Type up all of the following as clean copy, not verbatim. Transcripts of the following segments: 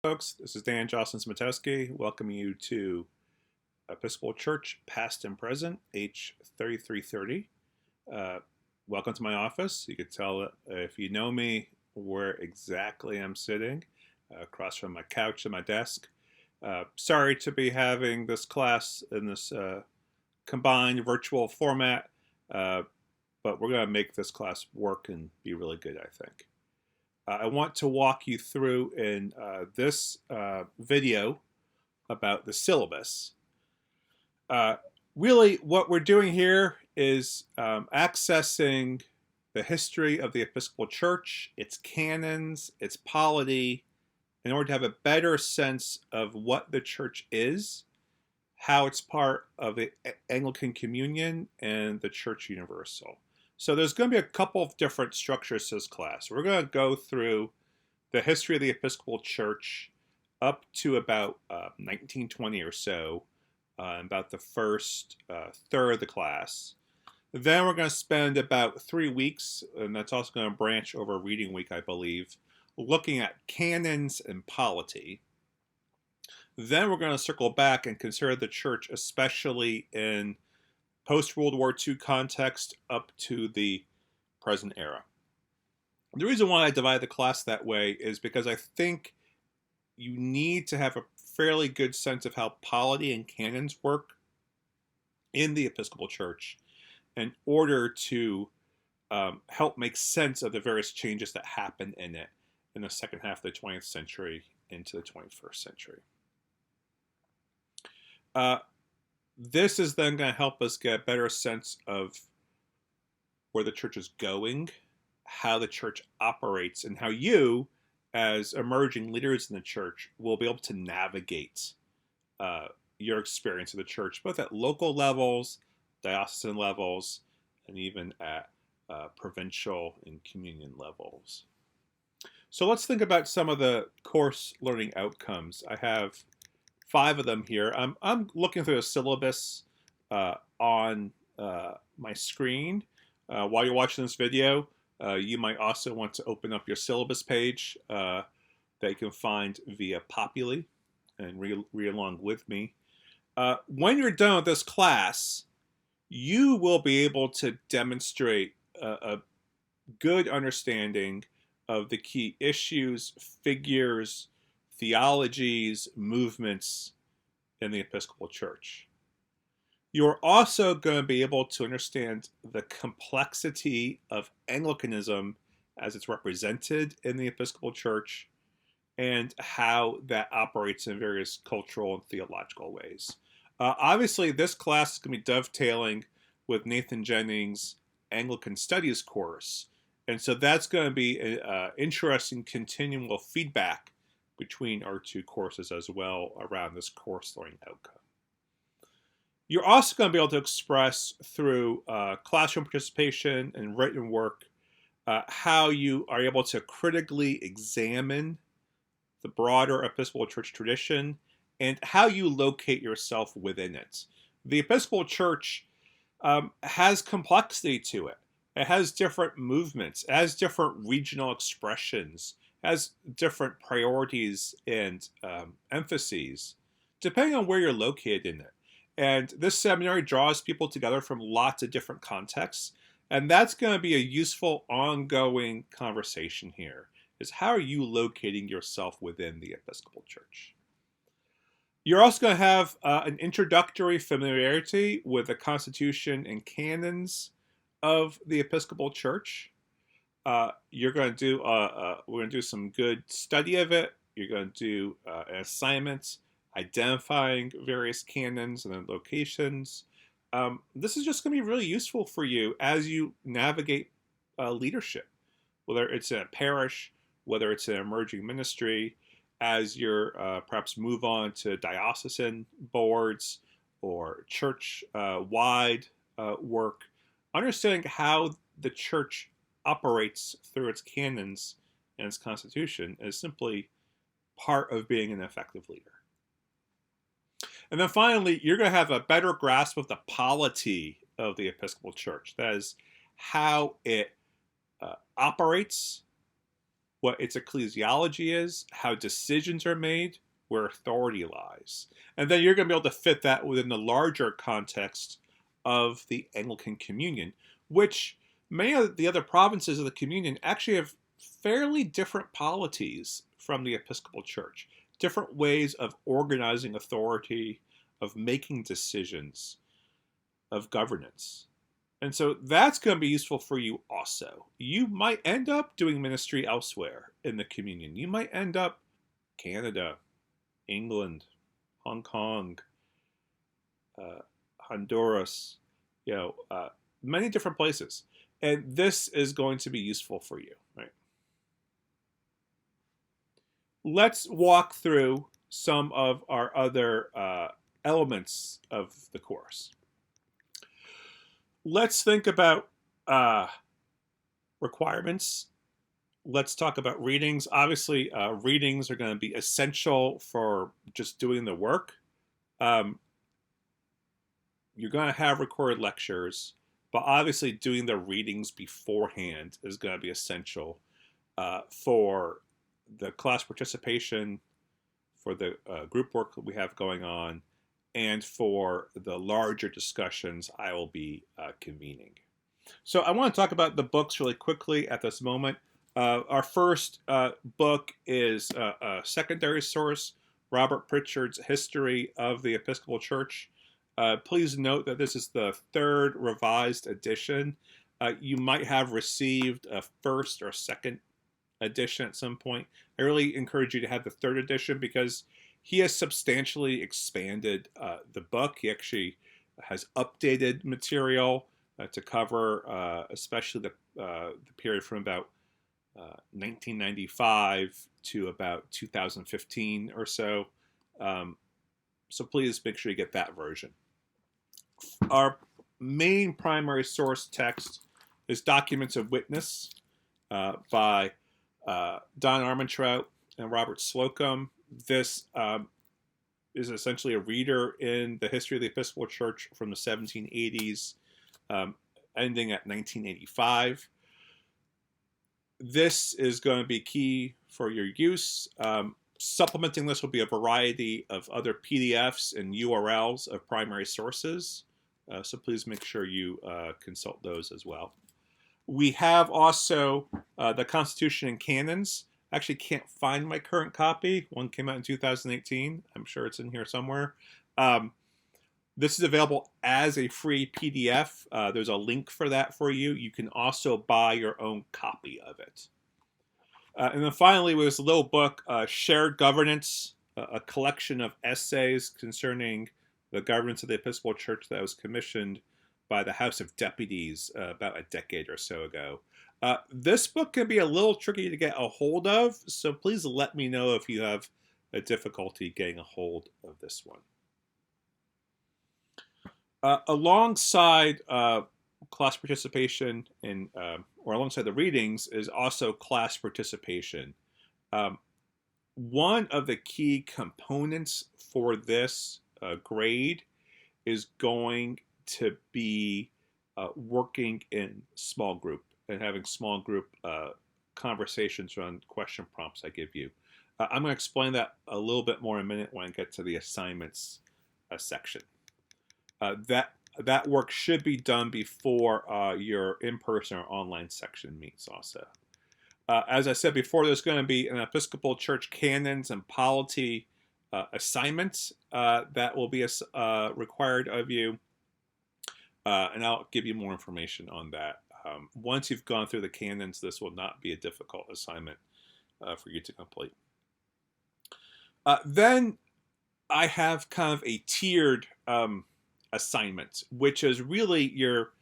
Folks, this is Dan Joslyn-Siemiatkoski, welcoming you to Episcopal Church, past and present, H3330. Welcome to my office. You can tell if you know me where exactly I'm sitting, across from my couch and my desk. Sorry to be having this class in this combined virtual format, but we're going to make this class work and be really good, I think. I want to walk you through in this video about the syllabus. Really, what we're doing here is accessing the history of the Episcopal Church, its canons, its polity, in order to have a better sense of what the Church is, how it's part of the Anglican Communion and the Church Universal. So there's going to be a couple of different structures to this class. We're going to go through the history of the Episcopal Church up to about 1920 or so, about the first third of the class. Then we're going to spend about 3 weeks, and that's also going to branch over Reading Week, I believe, looking at canons and polity. Then we're going to circle back and consider the Church, especially in post-World War II context up to the present era. The reason why I divide the class that way is because I think you need to have a fairly good sense of how polity and canons work in the Episcopal Church in order to help make sense of the various changes that happen in it in the second half of the 20th century into the 21st century. This is then going to help us get a better sense of where the church is going, how the church operates, and how you, as emerging leaders in the church, will be able to navigate your experience of the church, both at local levels, diocesan levels, and even at provincial and communion levels. So let's think about some of the course learning outcomes. I have 5 of them here. I'm looking through the syllabus on my screen. While you're watching this video, you might also want to open up your syllabus page that you can find via Populi and read along with me. When you're done with this class, you will be able to demonstrate a good understanding of the key issues, figures, theologies, movements in the Episcopal Church. You're also going to be able to understand the complexity of Anglicanism as it's represented in the Episcopal Church and how that operates in various cultural and theological ways. Obviously, this class is going to be dovetailing with Nathan Jennings' Anglican Studies course, and so that's going to be an interesting continual feedback between our 2 courses as well around this course learning outcome. You're also going to be able to express through classroom participation and written work how you are able to critically examine the broader Episcopal Church tradition and how you locate yourself within it. The Episcopal Church has complexity to it. It has different movements, it has different regional expressions, has different priorities and emphases, depending on where you're located in it. And this seminary draws people together from lots of different contexts, and that's going to be a useful ongoing conversation here, is how are you locating yourself within the Episcopal Church? You're also going to have an introductory familiarity with the constitution and canons of the Episcopal Church. You're going to do we're going to do some good study of it. You're going to do an assignment identifying various canons and then locations. This is just going to be really useful for you as you navigate leadership, whether it's in a parish, whether it's an emerging ministry, as you're perhaps move on to diocesan boards or church-wide work. Understanding how the church operates through its canons and its constitution is simply part of being an effective leader. And then finally, you're going to have a better grasp of the polity of the Episcopal Church. That is, how it operates, what its ecclesiology is, how decisions are made, where authority lies. And then you're going to be able to fit that within the larger context of the Anglican Communion, which many of the other provinces of the Communion actually have fairly different polities from the Episcopal Church, different ways of organizing authority, of making decisions, of governance. And so that's going to be useful for you also. You might end up doing ministry elsewhere in the Communion. You might end up Canada, England, Hong Kong, Honduras, many different places. And this is going to be useful for you, right? Let's walk through some of our other elements of the course. Let's think about requirements. Let's talk about readings. Obviously, readings are going to be essential for just doing the work. You're going to have recorded lectures, but obviously doing the readings beforehand is going to be essential for the class participation, for the group work that we have going on, and for the larger discussions I will be convening. So I want to talk about the books really quickly at this moment. Our first book is a secondary source, Robert Pritchard's History of the Episcopal Church. Please note that this is the third revised edition. You might have received a first or second edition at some point. I really encourage you to have the third edition because he has substantially expanded the book. He actually has updated material to cover especially the period from about 1995 to about 2015 or so. So please make sure you get that version. Our main primary source text is Documents of Witness by Don Armentrout and Robert Slocum. This is essentially a reader in the history of the Episcopal Church from the 1780s, ending at 1985. This is going to be key for your use. Supplementing this will be a variety of other PDFs and URLs of primary sources. So please make sure you consult those as well. We have also the Constitution and Canons. I actually can't find my current copy. One came out in 2018. I'm sure it's in here somewhere. This is available as a free PDF. There's a link for that for you. You can also buy your own copy of it. And then finally, was a little book, Shared Governance, a collection of essays concerning the governance of the Episcopal Church that was commissioned by the House of Deputies about a decade or so ago. This book can be a little tricky to get a hold of, so please let me know if you have a difficulty getting a hold of this one. Alongside class participation or alongside the readings is also class participation. One of the key components for this grade is going to be working in small group and having small group conversations around question prompts I give you. I'm going to explain that a little bit more in a minute when I get to the assignments section. That work should be done before your in-person or online section meets also. As I said before, there's going to be an Episcopal Church Canons and Polity assignments that will be required of you. And I'll give you more information on that. Once you've gone through the canons, this will not be a difficult assignment for you to complete. Then I have kind of a tiered assignment, which is really your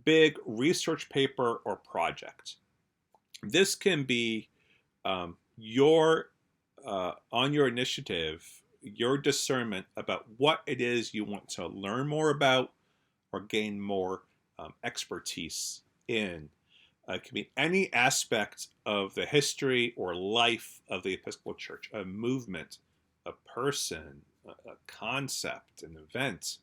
big research paper or project. This can be on your initiative, your discernment about what it is you want to learn more about or gain more expertise in. It can be any aspect of the history or life of the Episcopal Church, a movement, a person, a concept, an event.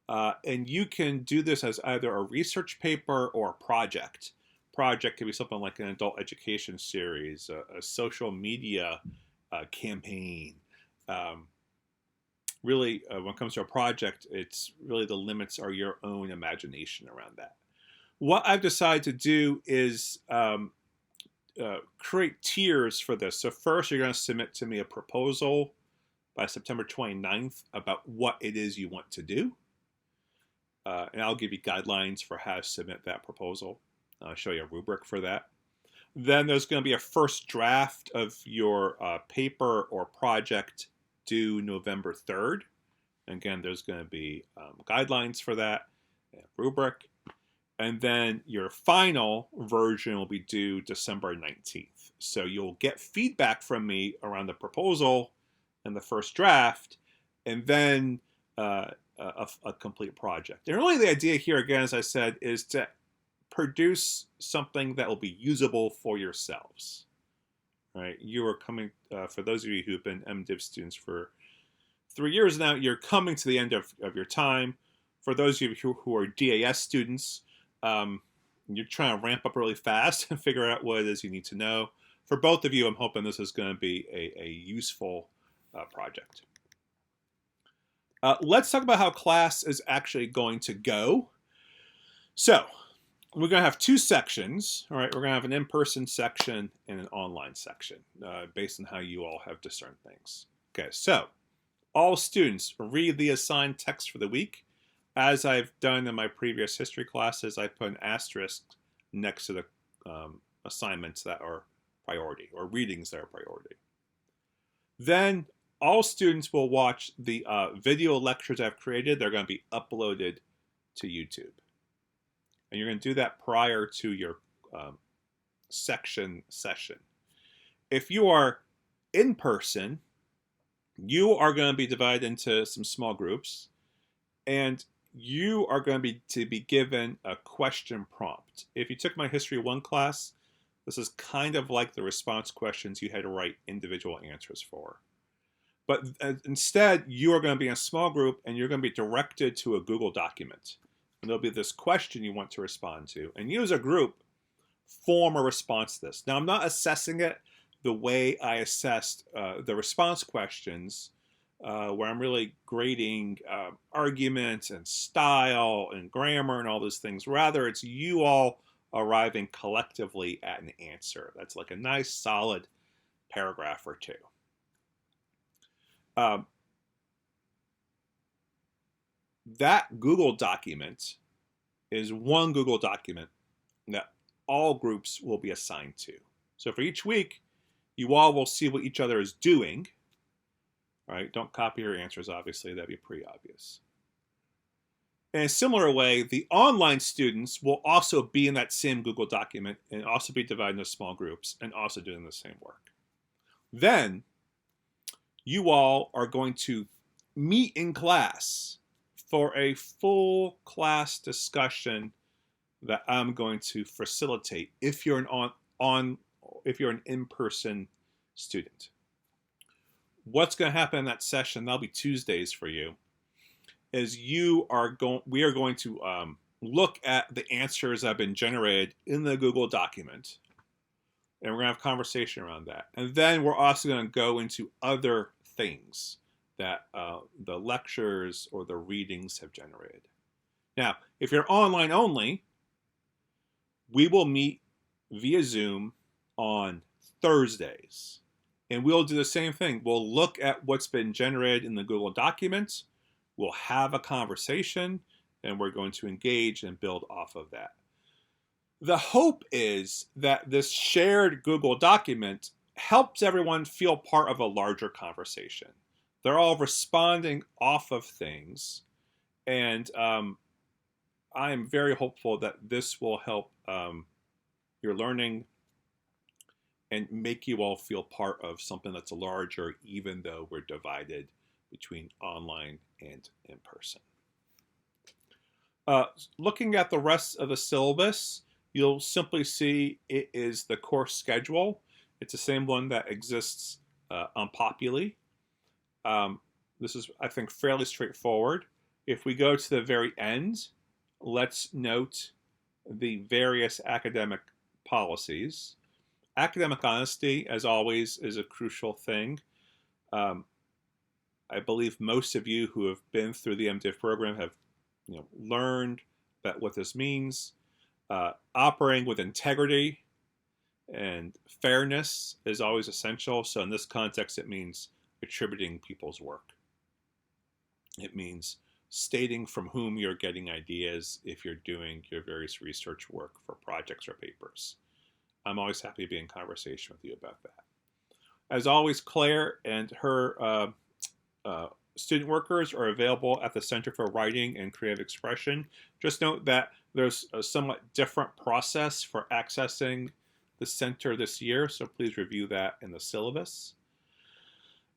And you can do this as either a research paper or a project. project could be something like an adult education series, a social media campaign. Really, when it comes to a project, it's really the limits are your own imagination around that. What I've decided to do is create tiers for this. So first, you're going to submit to me a proposal by September 29th about what it is you want to do. And I'll give you guidelines for how to submit that proposal. I'll show you a rubric for that. Then there's going to be a first draft of your paper or project due November 3rd. Again, there's going to be guidelines for that, and rubric. And then your final version will be due December 19th. So you'll get feedback from me around the proposal and the first draft, and then a complete project. And really the idea here, again, as I said, is to produce something that will be usable for yourselves. Right? You are coming, for those of you who've been MDiv students for 3 years now, you're coming to the end of your time. For those of you who are DAS students, you're trying to ramp up really fast and figure out what it is you need to know. For both of you, I'm hoping this is going to be a useful project. Let's talk about how class is actually going to go. So we're going to have two sections. All right, we're going to have an in-person section and an online section based on how you all have discerned things. Okay, so all students read the assigned text for the week. As I've done in my previous history classes, I put an asterisk next to the assignments that are priority, or readings that are priority. Then all students will watch the video lectures I've created. They're going to be uploaded to YouTube. And you're going to do that prior to your section session. If you are in person, you are going to be divided into some small groups, and you are going to be given a question prompt. If you took my History 1 class, this is kind of like the response questions you had to write individual answers for. But instead, you are going to be in a small group, and you're going to be directed to a Google document. And there'll be this question you want to respond to. And you as a group form a response to this. Now, I'm not assessing it the way I assessed the response questions, where I'm really grading arguments and style and grammar and all those things. Rather, it's you all arriving collectively at an answer. That's like a nice, solid paragraph or two. That Google document is one Google document that all groups will be assigned to. So for each week, you all will see what each other is doing. Right? Don't copy your answers, obviously. That'd be pretty obvious. In a similar way, the online students will also be in that same Google document and also be divided into small groups and also doing the same work. Then, you all are going to meet in class for a full class discussion that I'm going to facilitate if you're if you're an in-person student. What's going to happen in that session, that'll be Tuesdays for you, is we are going to look at the answers that have been generated in the Google document, and we're going to have a conversation around that. And then we're also going to go into other things that the lectures or the readings have generated. Now, if you're online only, we will meet via Zoom on Thursdays. And we'll do the same thing. We'll look at what's been generated in the Google documents. We'll have a conversation, and we're going to engage and build off of that. The hope is that this shared Google document helps everyone feel part of a larger conversation. They're all responding off of things, and I'm very hopeful that this will help your learning and make you all feel part of something that's larger, even though we're divided between online and in person. Looking at the rest of the syllabus, you'll simply see it is the course schedule. It's the same one that exists on Populi. This is, I think, fairly straightforward. If we go to the very end, let's note the various academic policies. Academic honesty, as always, is a crucial thing. I believe most of you who have been through the MDiv program have learned about what this means. Operating with integrity and fairness is always essential. So in this context, it means attributing people's work. It means stating from whom you're getting ideas if you're doing your various research work for projects or papers. I'm always happy to be in conversation with you about that. As always, Claire and her student workers are available at the Center for Writing and Creative Expression. Just note that there's a somewhat different process for accessing the center this year, so please review that in the syllabus.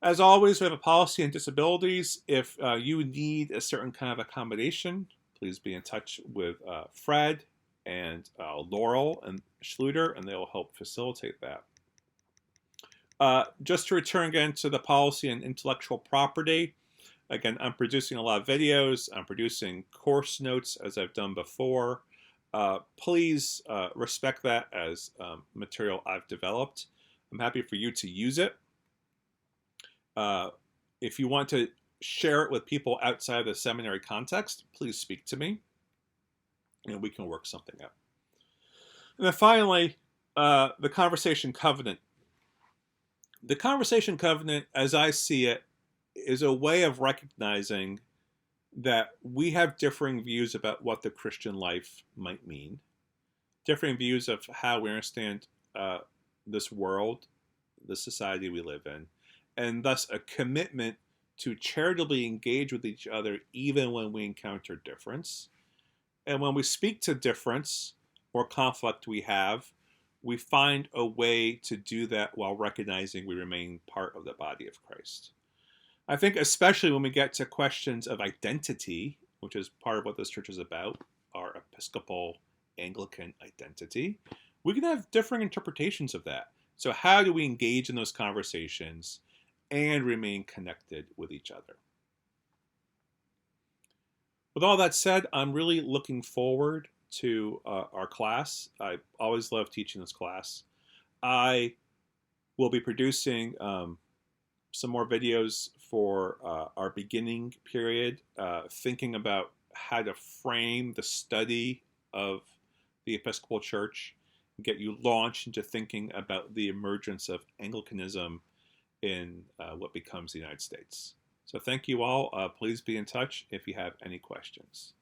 As always, we have a policy on disabilities. If you need a certain kind of accommodation, please be in touch with Fred and Laurel and Schluter, and they'll help facilitate that. Just to return again to the policy on intellectual property, again, I'm producing a lot of videos. I'm producing course notes as I've done before. Please respect that as material I've developed. I'm happy for you to use it. If you want to share it with people outside the seminary context, please speak to me, and we can work something out. And then finally, the Conversation Covenant. The Conversation Covenant, as I see it, is a way of recognizing that we have differing views about what the Christian life might mean, differing views of how we understand this world, the society we live in, and thus a commitment to charitably engage with each other even when we encounter difference. And when we speak to difference or conflict we have, we find a way to do that while recognizing we remain part of the body of Christ. I think especially when we get to questions of identity, which is part of what this church is about, our Episcopal Anglican identity, we can have differing interpretations of that. So how do we engage in those conversations and remain connected with each other? With all that said, I'm really looking forward to our class. I always love teaching this class. I will be producing some more videos for our beginning period, thinking about how to frame the study of the Episcopal Church, and get you launched into thinking about the emergence of Anglicanism in what becomes the United States. So thank you all. Please be in touch if you have any questions.